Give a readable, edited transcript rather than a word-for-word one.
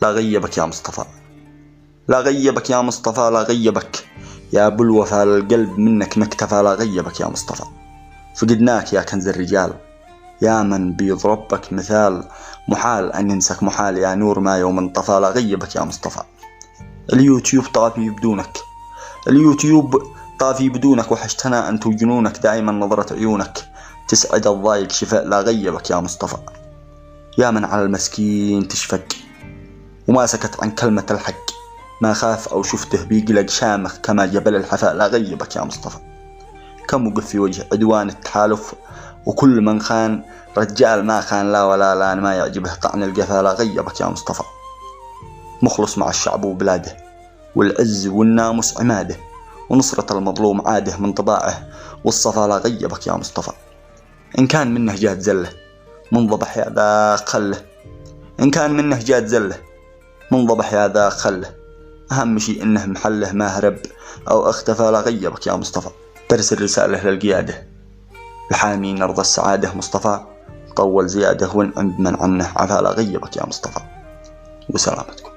لا غيبك يا مصطفى، لا غيبك يا مصطفى، لا غيبك يا أبو الوفا، القلب منك مكتفى. لا غيبك يا مصطفى، فقدناك يا كنز الرجال، يا من بيض ربك مثال، محال أن ننسك محال يا نور ما يوم انطفى. لا غيبك يا مصطفى. اليوتيوب طافي بدونك، اليوتيوب طافي بدونك، وحشتنا أنت وجنونك، دائما نظرة عيونك تسعد الضايق شفاء. لا غيبك يا مصطفى، يا من على المسكين تشفق وما سكت عن كلمة الحق، ما خاف أو شفته بيقلق شامخ كما جبل الحفاء. لا غيبك يا مصطفى، كم وقف في وجه عدوان التحالف، وكل من خان رجال ما خان، لا ولا لا ما يعجبه طعن القفا. لا غيبك يا مصطفى، مخلص مع الشعب وبلاده، والعز والناموس عماده، ونصرة المظلوم عاده من طباعه والصفا. لا غيبك يا مصطفى، إن كان منه جات زله منضبح يا ذا خله، إن كان منه جات زله منضبح يا ذا خله، أهم شيء إنه محله ما هرب أو اختفى. لا غيبك يا مصطفى، ترسل رسالة للقيادة الحامين أرض السعادة مصطفى، طول زيادة وانعم بمن عنه عفا. لا غيبك يا مصطفى، وسلامتكم.